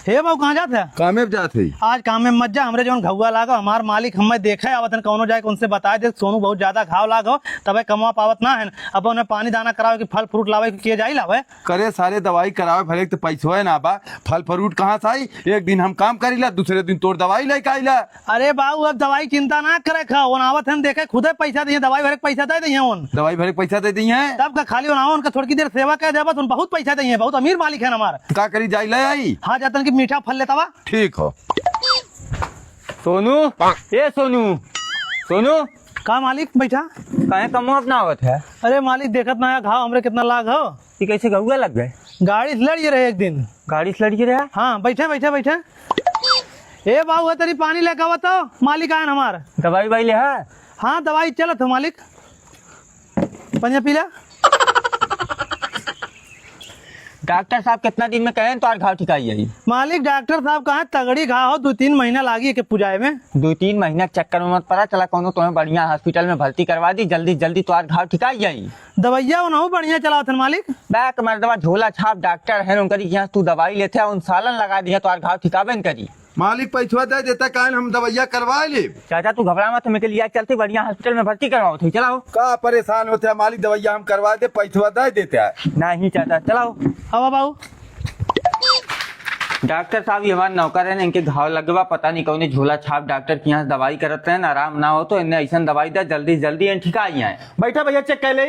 हे बाबू कहाँ जाते हैं? कामे जाते आज काम में मत जा, हमरे जौन घुआ लागो हमार मालिक हमें देखे आवत कौनो जाए उनसे बता दे सोनू बहुत ज्यादा घाव लागो तबे कमा पावत ना है। अब उन्हें पानी दाना करावे कि फल फ्रूट लावे किए जाई लावे करे सारे दवाई करावे भले तो पैसा है ना बा फल फ्रूट कहाँ से आई। एक दिन हम काम करीला दूसरे दिन तोड़ दवाई लेके आईला। अरे बाबू अब दवाई चिंता ना करे खा आवत है देखे खुदे पैसा दिए दवाई भरे पैसा दे दिए उन दवाई भरे पैसा दे दी है तब का खाली उनाव उनका थोड़ी देर सेवा कर देबा तुम बहुत पैसा दिए बहुत अमीर मालिक है हमारा। का करी जाई ले आई। हाँ जातन की मीठा फल लेता वा। ठीक हो सोनू ए सोनू सोनू का मालिक बैठा कहे कमो अपना आवत है। अरे मालिक देखत ना घाव हमरे कितना लाग हो। ये कैसे गहुआ लग गए? गाड़ी से लड़िए रहे एक दिन। गाड़ी से लड़के रहा? हाँ बैठे बैठे बैठे। ए बाबू है तेरी पानी लेकर आवा तो मालिक आए हमार। दवाई वाई ले है? हाँ दवाई चलो तो मालिक पंजा पीला। डॉक्टर साहब कितना दिन में कहें तो और घाव ठिकाई है? मालिक डॉक्टर साहब कहा तगड़ी घाव हो 2-3 महीना लागी के पुजाए में। 2-3 महीना चक्कर में मत पड़ा चला कोनो तुम्हें बढ़िया हॉस्पिटल में भर्ती करवा दी जल्दी जल्दी तो और घाव ठिकाई जाई। दवाइया ना बढ़िया चलाओ थे मालिक। बैक मर्दवा झोला छाप डॉक्टर है उनकरी यहाँ तू दवाई लेते उन सालन लगा दिया तो और घाव ठिकावे न करी। मालिक पैसा दे देता कान हम दवाइया करवा ले। चाचा तू घबरा मत मेरे लिया चलते बढ़िया हॉस्पिटल में भर्ती करवाओ थे चलाओ। का परेशान होते है मालिक दवाइया हम करवा दे पैसा दे देते है। नहीं चाचा चलाओ। हवा बाबू डॉक्टर साहब ये हमारे नौकर है इनके घाव लगवा पता नहीं कौन झोला छाप डॉक्टर के यहाँ दवाई करते हैं आराम ना हो तो इन्हें ऐसा दवाई दे जल्दी जल्दी इन ठीक आई है। बैठा भैया चेक कर ले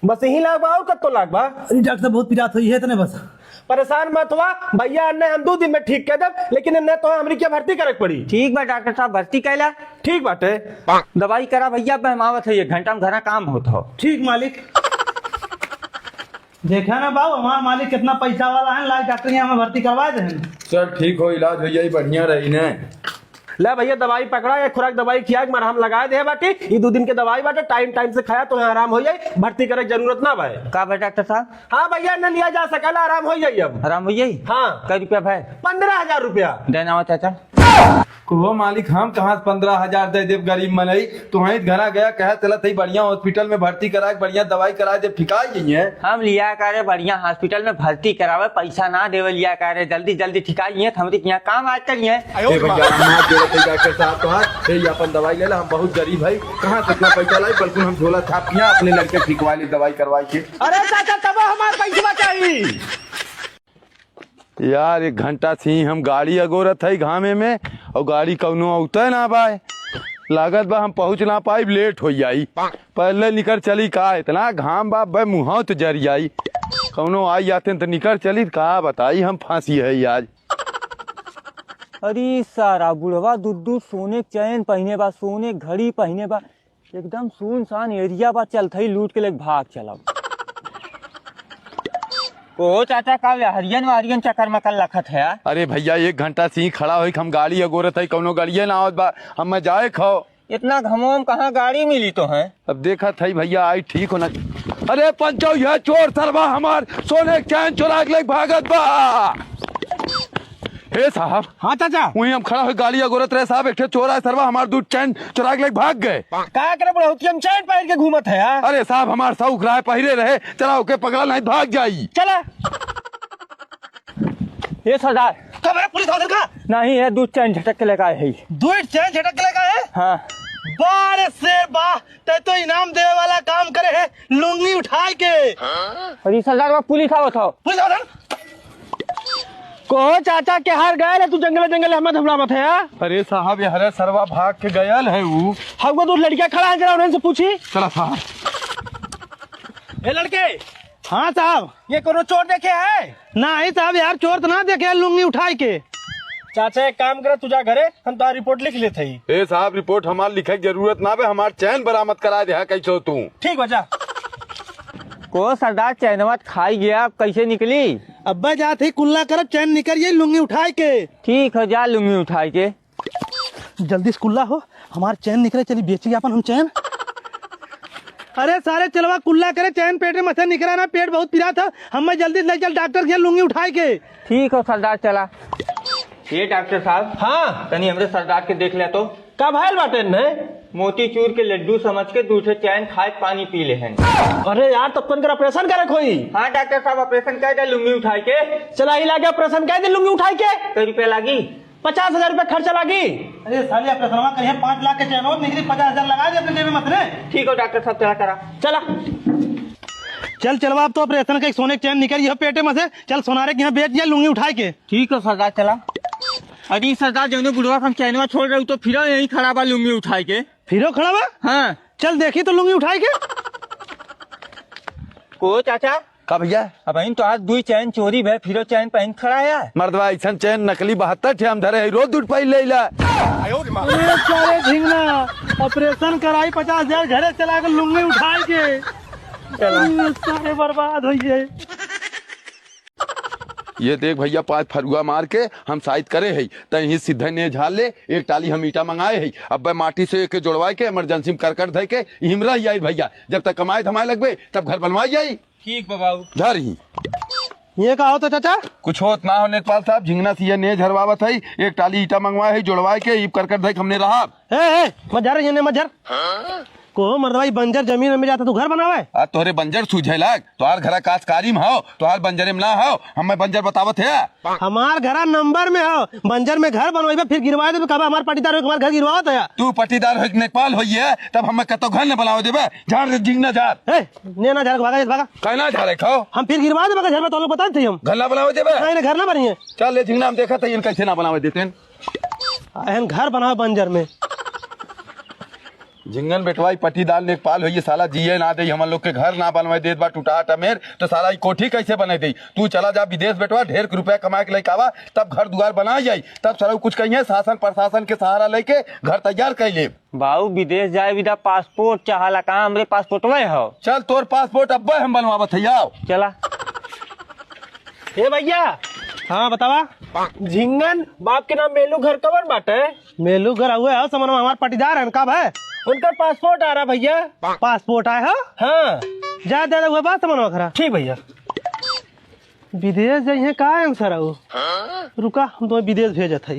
बस यही लाग बा और कत्तो लाग बा। अरे डॉक्टर बहुत पिरात हुई है इतने बस। परेशान मत हुआ भैया अन्ने हम 2 दिन में ठीक कर दे लेकिन इन्ने तो हमरी क्या भर्ती करे पड़ी। ठीक बा डॉक्टर साहब भर्ती कैला ठीक बाटे दवाई करा भैया बहमावत है 1 घंटा में घर काम होता हो। ठीक मालिक। देखा ना बाबू हमारा मालिक कितना पैसा वाला है लाइक डॉक्टर यहाँ हमें भर्ती करवा दे। चल ठीक हो इलाज हो जाई बढ़िया रही ने। ले भैया दवाई पकड़ा एक खुराक दवाई खिया मरहम लगा दे बाटी ये 2 दिन के दवाई बाटे टाइम से खाया तो आराम हो जाए भर्ती करे की जरूरत ना भाई। का भाई डॉक्टर साहब? हाँ भैया न लिया जा सकला आराम हो जाए अब आराम हो जाई। हाँ कई रुपया भाई? 15,000 रुपया देना हो चाचा। को मालिक हम कहाँ 15,000 दे देव गरीब मनई तुम्हारी घरा गया कह चलत है बढ़िया हॉस्पिटल में भर्ती करा बढ़िया दवाई करा दे ठिकाई गई है। हम लिया करे बढ़िया हॉस्पिटल में भर्ती करावे पैसा ना देवे लिया करे जल्दी जल्दी ठिकाई है हमारे यहाँ काम आज करिए। डॉक्टर साहब कहा अपन दवाई ले ला हम बहुत गरीब है कहाँ से इतना पैसा लाई बल्कि हम झोला छाप किया अपने लड़के ठिकवा ले दवाई करवाई के। अरे चाचा तब हमारे पैसा चाहिए यार 1 घंटा थी हम गाड़ी अगोरत है घामे में और गाड़ी कौनो औते ना बाय लागत बा हम पहुँच ना पाई लेट हो जाई पहले निकल चली का इतना घाम बाप भाई मुँह तो जर जाई कौनो आई जाते तो निकल चली का बताई हम फांसी है आज। अरे सारा बुढ़वा दूध सोने चैन पहने बा सोने घड़ी पहने बा एकदम सुनसान एरिया बा चलते ही लूट के लेके भाग चला। ओ चाचा का हरियन चक्कर में कल लखत है। अरे भैया 1 घंटा से खड़ा हो हम गाड़ी अगोरत है कौनो गाड़िया ना आवत बा हम जाए खो इतना घमोम कहाँ गाड़ी मिली तो है। अब देखा था भैया आई ठीक होना। अरे पंचो यह चोर सरवा हमार सोने चैन चुरा के भागत बा। हे साहब। हाँ चाचा वही हम खड़ा हो गाड़ी अगोरत रहे साहब एक चोर है सरवा हमार दूध चैन चुरा के भाग गए। क्या करे बुढ़ौती हम चैन पहन के घूमत है यार। अरे साहब हमार सऊक रहा पहिरे रहे चला होके पगला नहीं भाग जाई। चला ये सरदार कब है पुलिस ऑर्डर का? नहीं है दूध चैन झटक के लगा है। दूध चैन झटक के लगा है? हाँ बारे से बा ते तो इनाम देवे वाला काम करे है लुंगी उठाए के। अरे सरदार वो पुलिस आवत हो। पुलिस ऑर्डर को चाचा के हार गए तू जंगल हमें धमला मत है यार। अरे साहब ये हरे सरवा भाग के गयल है वो हमको 2 लड़कियां खड़ा है जरा उन्हें से पूछी। चला साहब। ए लड़के हाँ साहब ये कोनो चोर देखे है? नहीं साहब यार चोर तो ना देखे लुंगी उठाए के। चाचा एक काम करे तुझा घरे हम तो रिपोर्ट लिख लेते ही। ए साहब रिपोर्ट हमार लिखे की जरूरत ना बे हमार चैन बरामद करा दे कैसे हो तू। ठीक बचा को सरदार चैनवा खाई गया अब कैसे निकली? अब्बा जाते ही कुल्ला कर चैन निकलिए लुंगी उठाए के। ठीक हो जा लुंगी उठाए के जल्दी से कुल्ला हो हमार चैन निकले चली बेचिए अपन हम चैन। अरे सारे चलवा कुल्ला करे चैन पेट में मच्छर निकला ना पेट बहुत पीरा था हमें जल्दी ले चल डॉक्टर के लुंगी उठाए के। ठीक हो सरदार चला। ये डॉक्टर साहब हाँ तनी हमरे सरदार के देख ले तो का भाईल बाटे ने मोती चूर के लड्डू समझ के दूसरे चैन खाए पानी पी ले हैं। अरे यार तब कर ऑपरेशन करे कोई। हाँ डॉक्टर साहब ऑपरेशन कर दे लुंगी उठाई के। चला ही लागे ऑपरेशन कर दे लुंगी उठाई के। कई रुपया लागी? 50,000 रुपया खर्चा लागी। अरे साले ऑपरेशन करिए 5 लाख के चैन हो निकली 50,000 लगा दे अपने जेब में मत रे। ठीक हो डॉक्टर साहब चला करा। चला चल चलवा अब तो ऑपरेशन का एक सोने के चैन निकल यह पेटे में से। चल सोनारे के यहाँ बेच दिया लुंगी उठाई के। ठीक है सरदार चला। अरे सरदार जो बुढ़वा हम चैनवा छोड़ रहे हो तो फिर यही खड़ा बा लुंगी उठाई के। फिरो खड़ा हुआ। हाँ चल देखी तो लुंगी उठाई के। को चाचा का भैया अब तो आज 2 चैन चोरी भे फिर चैन पहन खड़ा है। मर्दवा ऐसा चैन नकली 72 ठे हम धरे है रोज दूध पाई ले ला। अरे सारे झिंगना ऑपरेशन कराई 50,000 घरे चला कर लुंगी उठाई के। अरे सारे बर्बाद हो गए। ये देख भैया 5 फरुआ मार के हम शायद करे है तही सीधे ने झाल ले। एक टाली हम ईटा मंगाए है अब भाई माटी से एक जोड़वाए के इमरजेंसी में करकट धे के हिमरा ही आई भैया जब तक कमाए धमाए लगबे तब घर बनवाई जाई। ठीक बाबू धर ही ये का हो तो चाचा कुछ होत ना हो नेपाल साहब झिंगना सी ने झरवावत है एक टाली ईटा मंगवाए है जोड़वाए के ईप करकट धे के हमने रहा। ए मजर ये ने मजर को मर्दवाई बंजर जमीन में जाता तू घर बनावे। आ तोरे बंजर सूझे लाग तोहार घरा काशकारी में हो तोहार बंजरे में ना हो हमें बंजर बतावत है। हमार घरा नंबर में हो बंजर में घर बनवाई फिर गिरवा दे कब हमार पटीदार हो हमार घर गिरवावत है। तू पटीदार हो नेपाल हो तब हमें कतो घर न बनाओ देबे झाड़ झिंगना झाड़ ए ने ना झाड़ भागा भागा कहना झाड़े खाओ हम फिर गिरवा दे घर में तो लोग बता थे हम घर ना बनाओ देबे नहीं घर ना बनिए। चल ले झिंगना हम देखा था इन कैसे ना बनावे देते हैं एहन घर बनाओ बंजर में। झिंगन बेटवाई पटीदार नेपाल हो साला जिये ना दे हम लोग के घर ना बनवाए देत बा टूटा मेर तो साला कोठी कैसे बने दे। तू चला जा विदेश बेटवा ढेर रुपया कमा के लेके आवा तब घर दुआर बना जाई तब सारा कुछ कहिए शासन प्रशासन के सहारा लेके घर तैयार कर ले। बाबू विदेश जाए विदा पासपोर्ट चाहला कहाँ हमरे पासपोर्ट में हो। चल तोर पासपोर्ट अब हम बनवावत है आओ चला। ए भैया हाँ बतावा झिंगन बाप के नाम मेलू घर कबर बाटे। मेलू घर हुए हो समझ हमार पटीदार है कब है उनका पासपोर्ट आ रहा भैया। पासपोर्ट आए हो हाँ जा दे हुए बात समझ खरा ठीक भैया। विदेश जाइए का आंसर है रुका हम तो विदेश भेजत है।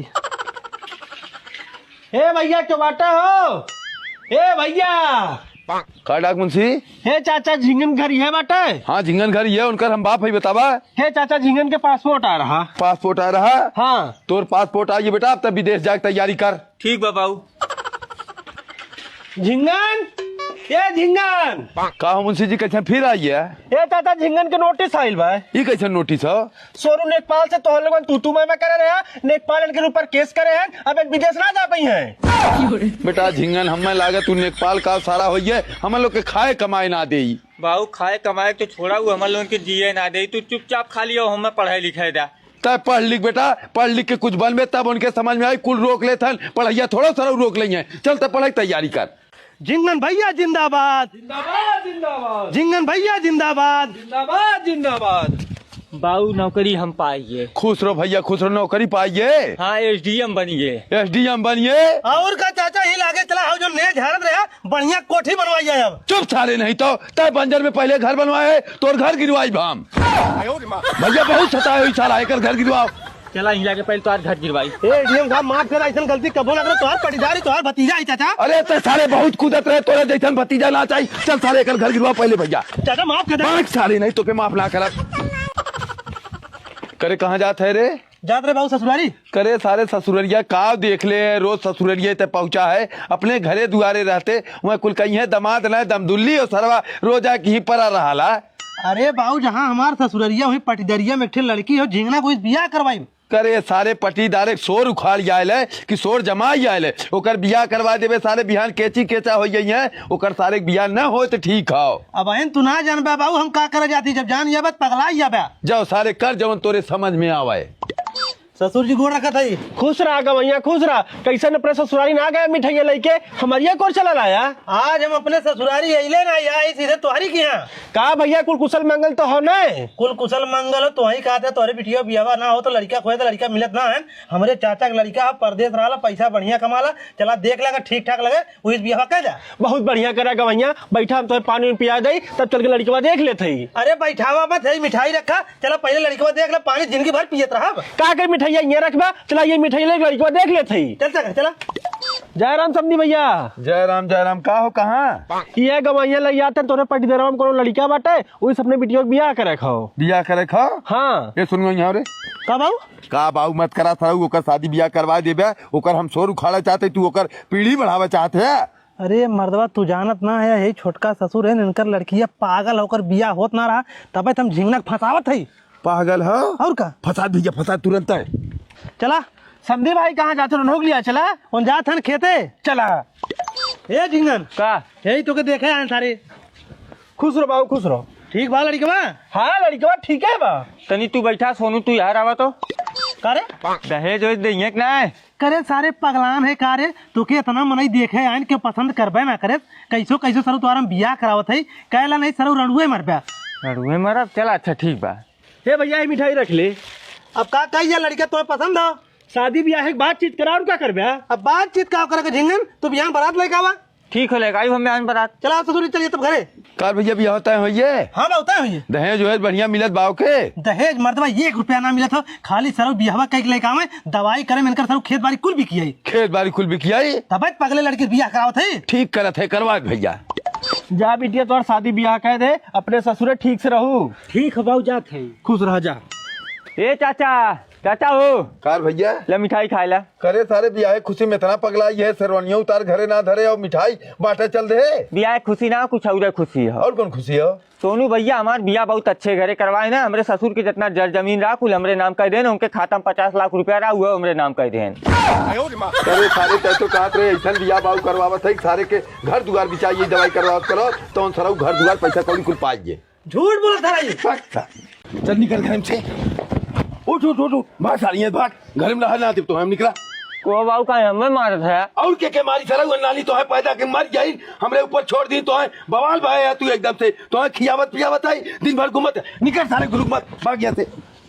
ए भैया टमाटर हो। ए भैया का डाक मुंशी हे चाचा झिंगन घर है बाटे। हाँ झिंगन घर ये उनकर हम बाप है बतावा। हे चाचा झिंगन के पासपोर्ट आ रहा। पासपोर्ट आ रहा हाँ तोर पासपोर्ट आइए बेटा अब तब विदेश जाके तैयारी कर। ठीक बाबू। झिंगन ये झिंगन का हो मुंशी जी कैसे फिर आइए ए चाचा झिंगन के नोटिस आइल बा। ये कैसे नोटिस हो सोनू नेपाल से तो लोग तू मैं करे रहे नेपाल के ऊपर केस करे हैं अब विदेश ना जा पाई है। बेटा झिंगन हमें लागत तू नेपाल का सारा होइए हम लोग के खाए कमाए ना दे। बाबू खाए कमाए तो छोड़ा हुआ हमारे लोगन के जिये ना दे तू चुपचाप खा लियो हमें पढ़ाई लिखाई दा। तब पढ़ लिख बेटा पढ़ लिख के कुछ बनबे तब उनके समझ में आई कुल रोक लेथन पढ़ैया थोड़ा सा रोक लेंगे चल तब पढ़ाई तैयारी कर। झिंगन भैया जिंदाबाद जिंदाबाद जिंदाबाद झिंगन भैया जिंदाबाद जिंदाबाद जिंदाबाद। बाबू नौकरी हम पाइए। खुश रहो भैया खुश रहो नौकरी पाइए। हाँ SDM बनिए। SDM बनिए और का चाचा ही लागे चला हो जो ने झाड़त रहा बढ़िया कोठी बनवाई जाए। अब चुप साले नहीं तो तय बंजर में पहले घर बनवाए तोर घर गिरवाई भाम भैया बहुत सताए हुई साला आकर घर गिरवाओ। चला हिला के पहले तो आज घर गिरवाई। ए डीएम साहब माफ कर ऐसा गलती कबो ना करे तोहार पटीदारी तोहार भतीजा है चाचा। अरे तो सारे बहुत कूदत रहे तोरे जैसन भतीजा ना चाहिए चल सारे एक घर गिरवा पहले भैया। चाचा माफ कर दे। पांच साले नहीं तो के माफ ना कर करे कहाँ जात है रे जात रे बाबू ससुरारी करे सारे ससुररिया का देख ले रोज ससुररिया तक पहुंचा है अपने घरे दुआरे रहते वह कुल कहीं है दमाद न दमदुल्ली और सरवा रोजा की ही पर रहा। अरे बाबू जहाँ हमार ससुररिया हुई पटीदरिया में एक लड़की हो झिंगना को बियाह करवाई करे सारे पटीदार एक शोर उखाड़ आयल है कि शोर जमा आयल है ओकर बियाह करवा देवे सारे बिहान केची केचा हो गई है ओकर सारे बियाह न हो तो ठीक हो। अब अहन तू ना जानबा बाबू हम का करे जाती जब जान जाबे पगला जाबे जाओ सारे कर जवन तोरे समझ में आवे। ससुर जी गोड़ रखा था खुश रहा गवैया खुश रहा कैसे अपने ससुरारी ना गए मिठाइया लेके हमारिया कौन चला लाया। आज हम अपने ससुरारी अइले ना आई सीधे तुम्हारी की यहाँ का भैया कुल कुशल मंगल तो हो न कुल कुशल मंगल हो तो वही कहते तोरे बिटिया बियावा ना हो तो लड़का खोए तो लड़का मिलत ना है। हमारे चाचा के लड़का परदेश रहा पैसा बढ़िया कमाला चला देख लगा ठीक ठाक लगे वही बियावा कह जा। बहुत बढ़िया करा गवैया बैठा हम तो पानी पिया दे तब चल के लड़की देख लेते। अरे बैठावा मत है मिठाई रखा चला पहले लड़का देख ले पानी जिंदगी भर पियत रहा का कर मिठाइया ये रखबा चला ये मिठाई ले लड़की देख लेते चल चला। जय राम समधी भैया। जय राम का हो कहाँ ये गवैया लग आते तोरे पटी दरवा में कोनो लड़का बाटे वही अपने बिटिया के बियाह करे खाओ। बिया करे खा हाँ ये सुन यहाँ रे का बाबू का बाऊ मत करा था ओकर शादी बियाह करवा देबे ओकर हम शोर उखाड़ा चाहते तू ओकर पीढ़ी बढ़ावा चाहते है। अरे मर्दवा तू जानत ना है यही छोटका ससुर है इनकर लड़किया पागल होकर बिया होत ना रहा तब हम झिंगनक फंसावत है। पागल है और का फसाद भैया फसाद तुरंत है। चला समधी भाई कहाँ जाते हो लिया चला उन जात हन खेते चला। ए झिंगन का यही तो के देखे आए सारे। खुश रहो बाबू खुश रहो। ठीक बा लड़कवा हाँ लड़का ठीक है बा। तनी तू बैठा सोनू तू यार आवा तो करे दहेज वहेज देंगे कि नहीं करे सारे पगलान है कारे तो के इतना मनई देखे आइन के पसंद करबे ना करे कैसो कैसो सर तुम्हारा बियाह करावत है कहला नहीं सर रणुए मर पे अरुए मरब चला अच्छा ठीक बा। हे भैया ये मिठाई रख ले। अब का कही लड़के तुम्हें पसंद हो शादी ब्याह के बातचीत करा और क्या करबे। अब बातचीत का करे झिंगन तू यहाँ बारात लेके आवा। ठीक हो लेगा हमें आन बरात। चला ससुर चलिए तब घरे। कार भैया बियाह होता है ये हाँ होता है ये दहेज वहेज बढ़िया मिलत बाव के दहेज मर्दवा 1 रुपया ना मिला था खाली सर बिहवा कई लेके आवे दवाई करे मिलकर सर खेत बाड़ी कुल भी किया खेत बाड़ी कुल बिकिया तब पगले लड़के बियाह करावत है। ठीक करत है करवा भैया। जा बिटिया तोर शादी ब्याह कह दे अपने ससुरे ठीक से रहू। ठीक है बाबू जात है खुश रह जा। ए चाचा चाचा हो कार भैया ले मिठाई खाए ला। करे सारे बियाह खुशी में इतना पगलाई है सरवनिया उतार घरे ना धरे और मिठाई बांटे चल दे। बियाह खुशी ना कुछ और खुशी है। और कौन खुशी है सोनू भैया हमारे बियाह बहुत अच्छे घरे करवाए ना हमारे ससुर के जितना जर जमीन रहा कुल हमरे नाम कर देन उनके खाता में 50 लाख रुपया रहा हुआ हमरे नाम कर देन। अरे सारे कैसे कहत रहे ऐसा बियाह बाऊ करवावत है सारे के घर दुआर बिछाइए दवाई करवावत करो तो सर घर दुआर पैसा कौड़ी कुल पाइए। झूठ बोलत है चल निकल घर से उठ उठ उठ भाग सारी है भाग घर में रहा तो हम निकला को बाबू का हमें मारत है और के मारी सर नाली तो है पैदा के मर गई हमरे ऊपर छोड़ दी तो है बवाल भाई है तू एकदम से तो है खियावत पियावत है दिन भर घूमत निकल सारे ग्रुप मत भाग यहाँ से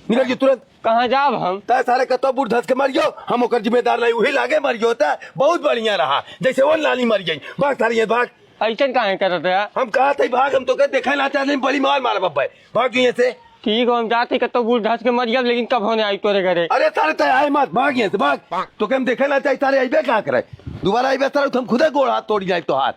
निकल के तुरंत। कहाँ जाब हम तय सारे कतो बूढ़ धस के मरियो हम ओकर जिम्मेदार नहीं वही लागे मरियो होता बहुत बढ़िया रहा जैसे वो नाली मर गई भाग सारी भाग। ऐसा कहाँ करते है हम कहा थे भाग हम तो कहते देखा ना चाहते बड़ी मार मारा बब्बा भाग यहाँ से। ठीक हो हम जाते कतो बूढ़ धस के मरिया लेकिन कब होने आई तोरे घरे। अरे सारे तय आए मत भाग यहाँ से भाग तो हम देखे ना चाहिए तारे अबे कहाँ करे दोबारा अबे सारे हम खुद गोड़ हाथ तोड़ी जाए तो हाथ।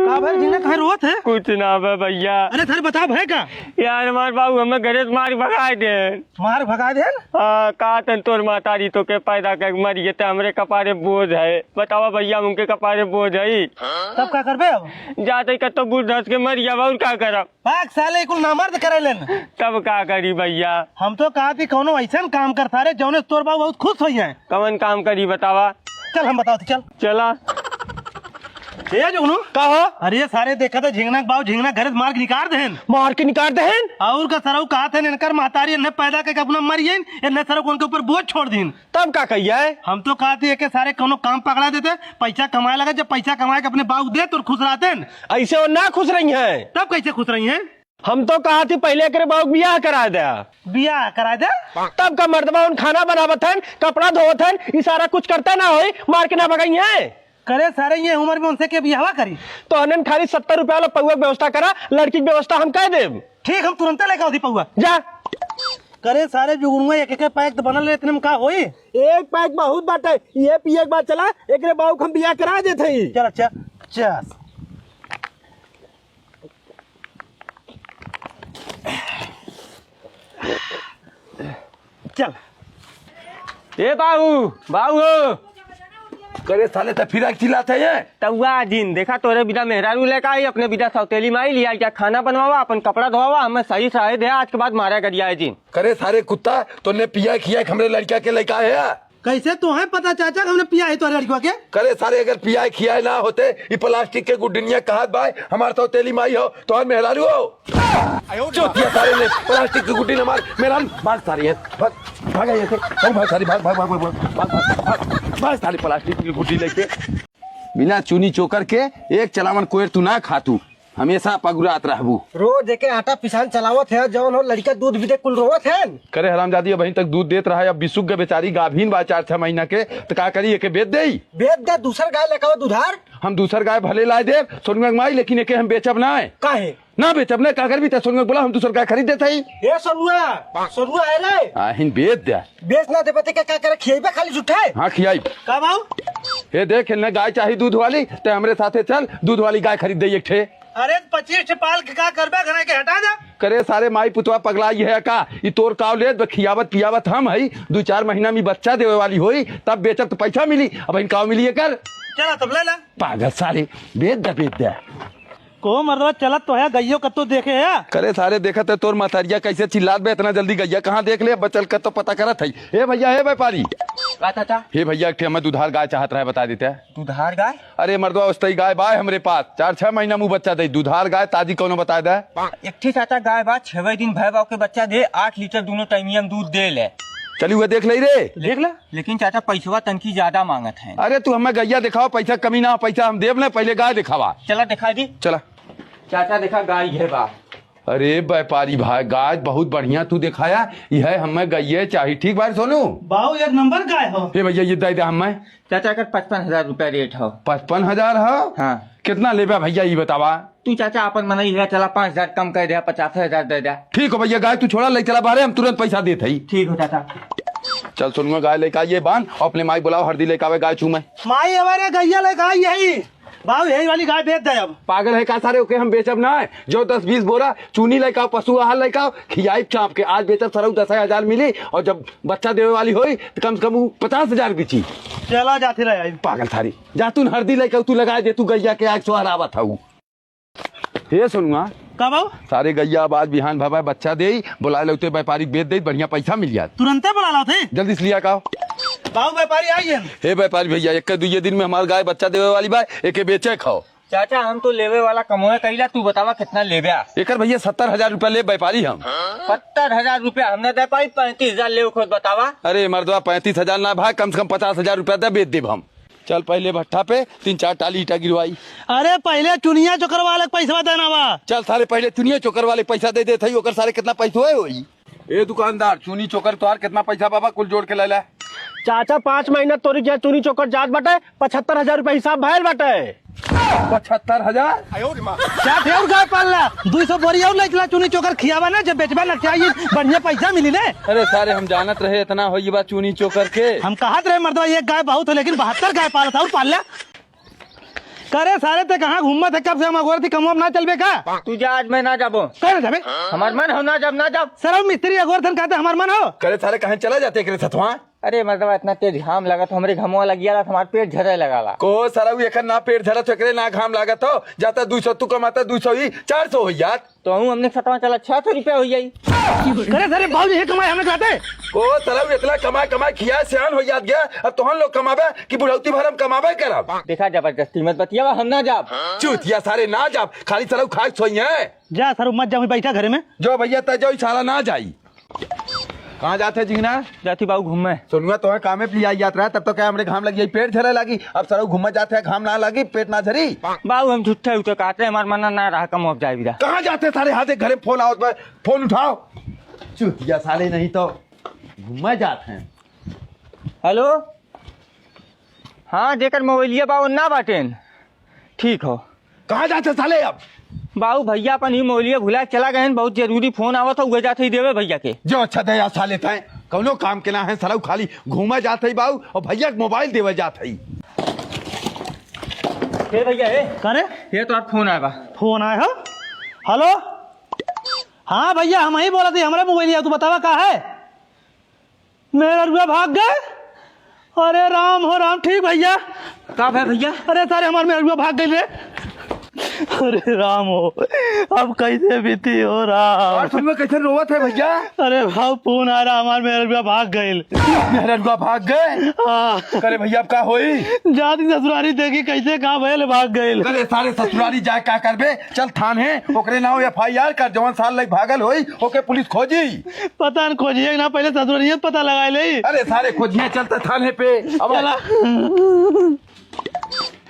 का भाई झिंगन कहे रोत है कुछ ना बे भैया। अरे थारे बता भाई का यार हमारे बाबू हमें घरे से मार भगाए दे। मार भगा दे हाँ कहा तन तोर मातारी तो के पैदा कर मर गए हमरे कपारे बोझ है बतावा भैया उनके कपारे बोझ है तब का करबे अब जाते कतो बूढ़ धस के मर गया और क्या करब भाग साले कुल नामर्द करे लेन। तब का करी भैया। हम तो कहा कि कोनो ऐसा काम करता रे जौने तोर बाबू बहुत खुश हो जाए। कवन काम करी बतावा। चल हम बताओ चल चला ये जो कहो अरे सारे देखा था झिंगना बाबू झिंगना घर से मार के निकाल देन मार के निकाल दे और का सरऊ कहा था इनकर महतारी ने पैदा करके अपना मर गई न सरऊ उनके ऊपर बोझ छोड़ दीन। तब का कहिए हम तो कहा थे कि सारे कोनो काम पकड़ा देते पैसा कमाए लगा जब पैसा कमाए के अपने बाबू दे तो खुश रहते ऐसे वो ना खुश रही है तब कैसे खुश रही है। हम तो कहा थी पहले करे बाबू बियाह करा दे बियाह करा दे तब का मर्दबा उन खाना बनावत है कपड़ा धोवत है ये सारा कुछ करता ना हो मार के ना भगाई है। करे सारे ये उम्र में उनसे के बियाह करी तो अनन खाली 70 रुपया वाला पौआ व्यवस्था करा लड़की की व्यवस्था हम कह दे। ठीक हम तुरंत लेकर उधी पौआ जा करे सारे जुगनुआ एक एक पैक तो बनल इतने में का होई एक पैक बहुत बाटे ये पिए के बाद चला एक रे बाबू हम बियाह करा देते ही। चल अच्छा चल चल ए बाबू बाबू करे साले तो फिर चिल्लाते हैं तउआ दिन देखा तोरे बिना मेहरारू लेकर आई अपने बिना सौतेली माई लिया क्या खाना बनवावा अपन कपड़ा धोवा हमें सही सही दे आज के बाद मारा करिया है जी। करे सारे कुत्ता तो ने पिया खिया हमरे लड़का के लेके आए है कैसे तो है पता चाचा हमने पिया है तुम्हारे लड़कियों के करे सारे अगर पिया खिया ना होते ये प्लास्टिक के गुड्डनिया कहा भाई हमारे तो तेली माई हो तो हम मेहरारू हो चौथिया सारे ने प्लास्टिक की गुड्डी ने मेहरारू भाग सारी है भाग ये भाग सारी भाग भाग भाग भाग भाग सारी प्लास्टिक की गुड्डी लेके बिना चुनी चोकर के एक चलावन कोयर तू ना खातू हमेशा पगुरात रहबू रोज देखे आटा पिसान चलावत है जौन हो लड़का दूध भी दे कुल रोवत है। करे हरामजादी अब तक दूध देत रहा है अब बिसुक के बेचारी गाभीन बा 4-6 महीना के तो का करी एके बेच दे बेच दे दूसर गाय लेकर दुधार हम दूसर गाय भले लाए दे सोनुआ माई लेकिन एके हम बेचब ना काहे ना बेच अपने का कर भी सोनुआ बोला हम दूसर गाय खरीद देते ही ए सोनुआ सोनुआ है रे आहिन बेच दे बेच ना दे पते क्या करे खियाइबा खाली झूठे हाँ खियाई का भाव? हे देख खेलने गाय चाहिए दूध वाली ते हमरे साथे चल दूध वाली गाय खरीद दे एक ठे अरे 25 पाल के का करबे घने के हटा जा। करे सारे माई पुतवा पगला ये है का ई तोर काव ले खियावत पियावत हम है 2-4 महीना में बच्चा देवे वाली होई तब बेचब तो पैसा मिली अब इन काव मिली कर चला तब ले ला पागल सारे बेच दे को मर्दवा चलत तो है गइयो कतो देखे है। करे सारे देखत है तोर मतरिया कैसे चिल्लात बे इतना जल्दी गैया कहाँ देख ले बचल कर तो पता करत है। हे भैया हे व्यापारी चाचा हे भैया एक ठे हमें दुधार गाय चाहत रहे बता देते हैं। दुधार गाय? अरे मर्दवा उस्तई गाय बाय हमरे पास 4-6 महीना मुँह बच्चा दे दुधार गाय ताजी कौनो बता दे। एक ठे चाचा गाय बा 6 दिन भय बाव के बच्चा दे 8 लीटर दोनों टाइमियम दूध दे ले। चली हुए देख ले रे देख ले। लेकिन चाचा पैसवा तनकी ज्यादा मांगत है। अरे तू हमें गैया दिखाओ पैसा कमी ना हो पैसा हम देव ले पहले गाय दिखावा। चला दिखा दी। चला चाचा देखा गाय है बा। अरे व्यापारी भाई गाय बहुत बढ़िया तू दिखाया यह हमें गैये चाहिए ठीक बात सोनू बाऊ एक नंबर गाय हो। हे भैया ये दे हमें चाचा का 55,000 रुपया रेट हो। 55,000 हो हाँ कितना लेबा भैया ये बतावा। तू चाचा अपन मन ही चला 5,000 कम कर दे 50,000 दे दे। ठीक हो भैया गाय तू छोड़ा ले चला बाहर हम तुरंत पैसा देते ही। ठीक हो चाचा। चल सुनूंगा गाय लेकर आइए बांध और अपने माई बुलाओ हल्दी लेकर आवे गाय चूमे माई हमारे गैया ले गाय यही बाऊ यही वाली गाय बेच दे। अब पागल है का सारे ओके हम बेचब ना है जो 10-20 बोरा चूनी लेकर पशु आहार लेकर खियाई चाप के आज बेचब सरऊ 10,000 मिली और जब बच्चा देवे वाली होई तो कम से कम 50,000 बिची। चला जाती रहे पागल थारी जा तू हल्दी लेकर तू लगा दे तू गैया के आग सोहरावा था हे सुनुआ का बाऊ सारे गैया आज बिहान भवा बच्चा दे बुला लेते व्यापारी बेच दे बढ़िया पैसा मिल जात तुरंते बुला लो थे जल्दी से लिया का बाऊ व्यापारी आइए। हे व्यापारी भैया 1-2 दिन में हमारे गाय बच्चा देवे वाली बाय एक बेचे खाओ। चाचा हम तो लेवे वाला कमोए कईला तू बतावा कितना लेवे। एक भैया 70,000 रुपया ले व्यापारी हम 70,000 रुपया हमने दे पाई 35,000 ले खुद बतावा। अरे मर्दवा 35,000 ना भाई कम से कम 50,000 रुपया दे बेच देब हम। चल पहले भट्ठा पे 3-4 टाली ईटा गिरवाई। अरे पहले चुनिया चोकर वाले पैसा देना बा। चल सारे पहले चुनिया चोकर वाले पैसा दे देते ओकर सारे कितना पैसा है होई। ए दुकानदार चुनी चोकर तोहार कितना पैसा बाबा कुल जोड़ के ले ले। चाचा 5 महीना तोरी जा चुनी चोकर जात बाटे 75,000 रुपया हिसाब भैल बाटे। 75,000 क्या थे और गाय पालना 200 बोरी और लेके चुनी चोकर खियावा ना जब बेचबा ना चाहिए बढ़िया पैसा मिली ने। अरे सारे हम जानत रहे इतना हो ये बात चुनी चोकर के हम कहत रहे मर्दवा एक गाय बहुत हो लेकिन 72 गाय पालता और पाल लिया। करे सारे ते कहाँ घूमत है कब से हम अगोर थी कमवा ना चलबे का। तू जा आज मैं ना जाबो। करे जाबे हमार मन हो ना जब सर मिस्त्री अगोर थन कहते हमार मन हो। करे सारे कहीं चला जाते करे सतवा। अरे मतलब इतना तेज घाम लगा तो हमारे घमवा लग गया हमारे पेट झरे लगा को सारा एक ना पेट झरा चकरे ना घाम लागत हो जाता 200 तू कमाता 200 ही 400 हो यार तो हूँ हमने सतवा चला 600 रुपया हो जाये। करे सारे बाबू ये कमाए हमें कहते को सारा इतना कमाए खिया सियान हो जात गया अब तोहन लोग कमाबे कि बुढ़ौती भर हम कमाबे करब। देखा जबरदस्ती मत बतिया हम ना जाब। चूतिया सारे ना जाब खाली सारा खाए सोई है जा सर मत जाओ बैठा घरे में जो भैया तय सारा ना जाई। कहाँ जाते जिगना जाती बाबू घूमे सुनुआ तो काम पे आई जात रहा तब तो क्या हमारे घाम लगी पेट झरे लगी अब सर घूमने जाते हैं घाम ना लगी पेट ना झरी। बाबू हम झूठे उठे कहते हमारे मन ना रहा कम हो जाए। कहाँ जाते सारे हाथे घरे फोन आओ फोन उठाओ चूतिया साले नहीं तो घूमने जाते हैं। हेलो हाँ देकर मोबाइलिया बाबू ना बाटेन ठीक हो। कहाँ जाते साले अब बाबू भैया अपन ही मोबाइलिया भुला चला गए बहुत जरूरी फोन आवा था उगे जाते ही देवे भैया के जो अच्छा दया साले थे कौनो काम के ना है सलाउ खाली घूमे जाते ही बाबू और भैया मोबाइल देवे जाते ही। भैया करे ये तो फोन आया फोन आया हो। हेलो हाँ भैया हम ही बोला थे हमारा मोबाइल तू बतावा कहा है मेरा रुपया भाग गए। अरे राम हो राम ठीक भैया कब है भैया। अरे सारे हमारे मेरा रुपया भाग गए रे। अरे राम हो अब कैसे बीती हो रहा कैसे रोवत है भैया। अरे भाव फोन आ रहा हमारे मेरा रुपया भाग गए मेरा रुपया भाग गए। करे भैया अब का होई जाती ससुरारी देखी कैसे कहाँ भैया भाग गए। करे सारे ससुरारी जाए का करबे चल थाने ओकरे नाम FIR कर जवन साल लग भागल होई ओके पुलिस खोजी। पता न खोजिए ना पहले ससुरारी पता लगा ले। अरे सारे खोजिए चलते थाने पे अब चला।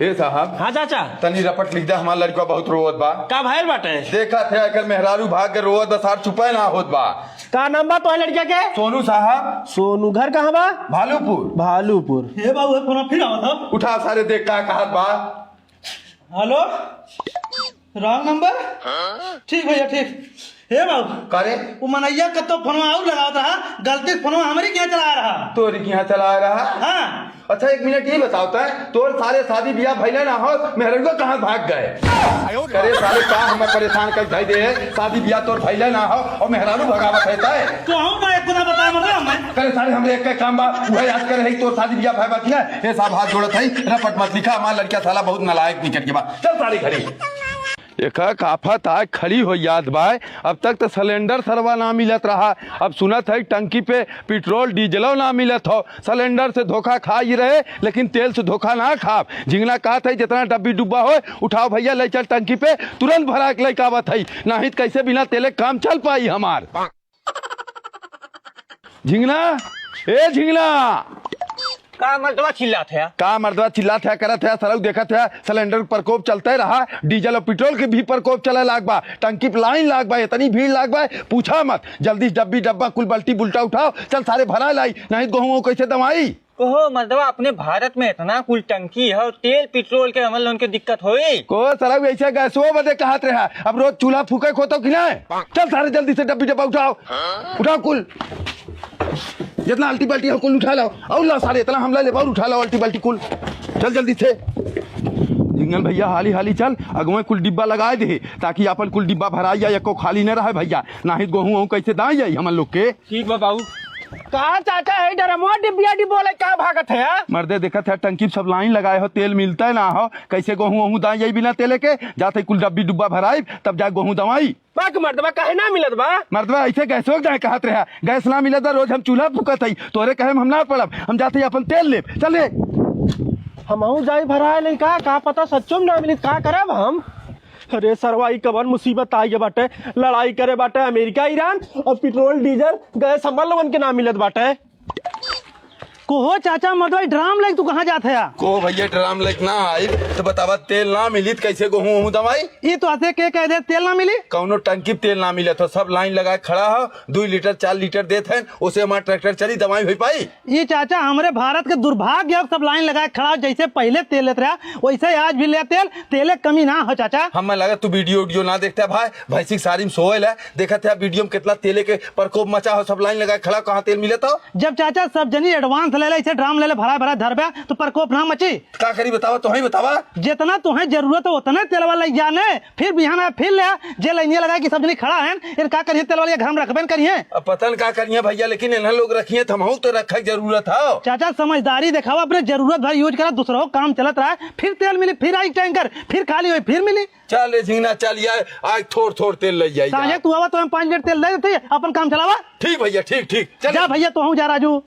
हे साहब हाँ चाचा तनी रपट लिख दे हमारा लड़का बहुत रोवत बा का भैल बाटे। देखा थे अगर मेहरारू भाग के रोवत बस आर छुपे ना होत बा। का नाम बा तो लड़किया के सोनू साहब सोनू घर कहाँ बा भालूपुर भालूपुर। हे बाबू फोन फिर आओ था उठा सारे देख का कहत बा। Hello wrong number. ठीक भैया ठीक। हे बाबू करे वो मनैया का तो फोनवा और लगाओ रहा, गलती से फोनवा हमारी क्या चला रहा। तोरी यहाँ चला रहा। हाँ अच्छा एक मिनट ये बताओ तोर सारे शादी ब्याह भैले ना हो मेहरन को कहाँ भाग गए? करे साले का हमें परेशान कर भाई दे शादी ब्याह तोर भैले ना हो और मेहरानू भगावत रहता है। तो हम ना एक खुदा बताया मतलब मैं करे सारे हमरे एक काम बा वही याद करे है तोर शादी ब्याह भाई बाकी है ये सब हाथ जोड़त है रपट मत लिखा हमारा लड़का साला बहुत नालायक निकल के बाद चल सारी घड़ी एक आफत आए खड़ी हो याद बाय अब तक तो सिलेंडर सरवा ना मिलत रहा अब सुनत है टंकी पे पेट्रोल डीजलो ना मिलत हो सिलेंडर से धोखा खा ही रहे लेकिन तेल से धोखा ना खाब झिंगना कहा था जितना डब्बी डुब्बा हो उठाओ भैया ले चल टंकी पे तुरंत भरा के लेके आवत है नहीं कैसे बिना तेले काम चल पाई हमार झिंगना ए झिंगना का मर्दवा चिल्लात है? का मर्दवा चिल्लात है करत है सरऊ देखत है सिलेंडर प्रकोप चलते रहा डीजल और पेट्रोल के भी प्रकोप चले लाग बा टंकी पे लाइन लाग बा इतनी भीड़ लाग बा पूछा मत जल्दी डब्बी डब्बा कुल बल्टी बुल्टा उठाओ चल सारे भरा लाई नहीं गेहूं कैसे दवाई ओहो मर्दवा अपने भारत में इतना कुल टंकी है और तेल पेट्रोल के हमल उनके दिक्कत होई को सरऊ ऐसे गैसो बदे कहत रहा अब रोज चूल्हा फूके खोतो कि नहीं चल सारे जल्दी से डब्बी डब्बा उठाओ उठाओ कुल जितना अल्टी बल्टी हो कुल उठा लाओ और ला सारे इतना हमला ले उठा लाओ अल्टी बल्टी कुल चल जल्दी से जिंगन भैया हाली हाली चल अगुए कुल डिब्बा लगा दे ताकि अपन कुल डिब्बा भरा या एको खाली न रहे भैया नाही गेहूं कैसे दाई जाई हमन लोग के ठीक बा बाबू कहा चाचा है डरमो डिब्बिया डिब्बोले क्या भागत है? मर्दे देखत है टंकी सब लाइन लगाए हो तेल मिलता है ना हो कैसे गेहूं दाई जाई बिना तेले के जाते कुल डब्बी डुब्बा भराई तब जा गेहूं दवाई बाक मर्दबा काहे ना मिलत बा? मर्दवा ऐसे गैसो जाए कहत रहा गैस ना मिलत रोज हम चूल्हा फूकत है तोरे कहे हम ना पड़ब हम जाते अपन तेल ले चले हम जाई भराए नहीं का पता सच्चो में ना मिलत का करब हम? अरे सरवाई कबर मुसीबत आई बाटे लड़ाई करे बाटे अमेरिका ईरान और पेट्रोल डीजल गैस हमल लोगन के ना मिलत बाटे। को हो चाचा मदवाई ड्राम लेके तू कहाँ जात है? को भैया ड्राम लेके ना आई तो बतावा तेल ना मिली कैसे गेहूं दवाई ये तो आते के कह दे तेल ना मिली कौनो टंकी तेल ना मिले तो सब लाइन लगाए खड़ा हो 2 लीटर 4 लीटर देते हैं उसे हमारा ट्रैक्टर चली दवाई हो पाई। ये चाचा हमारे भारत के दुर्भाग्य अब सब लाइन लगाए खड़ा जैसे पहले तेल लेते रहा वैसे आज भी ले तेल तेले कमी ना हो चाचा। हमें लगा तू वीडियो ना देखता भाई भैंसी सारी में सोयल है देखा था वीडियो में कितना तेले के प्रकोप मचा हो सब लाइन लगाए खड़ा कहाँ तेल मिले तो जब चाचा सब जनी एडवांस ले ले ड्राम ले ले भरा भरा धरबे तो प्रकोप ना मची का करी बतावा तो ही बतावा जितना तुम्हें जरूरत है उतना तेल वाला जाने फिर बिहान फिर ले जे लाइनिया लगा कि सब जनी खड़ा है फिर का करिए तेल वाला घर में रखबे करिए अब पता का करिए भैया लेकिन इन्हें लोग रखिए तो हम तो रखे जरूरत है चाचा समझदारी दिखावा अपने जरूरत भर यूज करा दूसरों काम चलत रहा फिर तेल मिली फिर आई टैंकर फिर खाली हुई फिर मिली चल झिंगना चल आज थोड़ तेल ले जाइए साझे तू आवा तो हम 5 लीटर तेल दे देते अपन काम चलावा। ठीक भैया ठीक जा भैया तो हूँ जा राजू।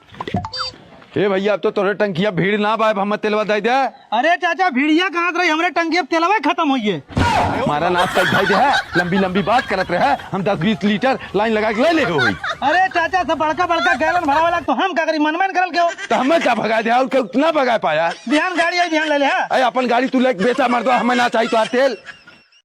ए भैया अब तो तोरे टंकिया भीड़ ना पाए हम तेलवा दे दे। अरे चाचा भीड़िया कहाँ रही हमरे टंकी अब तेलवा खत्म हुई है हमारा नाच का भाई दे है लंबी बात करत रहे हम 10-20 लीटर लाइन लगा के ले हुई। अरे चाचा सब बड़का गैलन भरा वाला तो हम का करी मनमन करल के हो तो हमें क्या भगा दे उतना भगा पाया ध्यान गाड़ी आई ध्यान ले ले अपन गाड़ी तू लेके बेचा मर दो हमें ना चाहिए तो तेल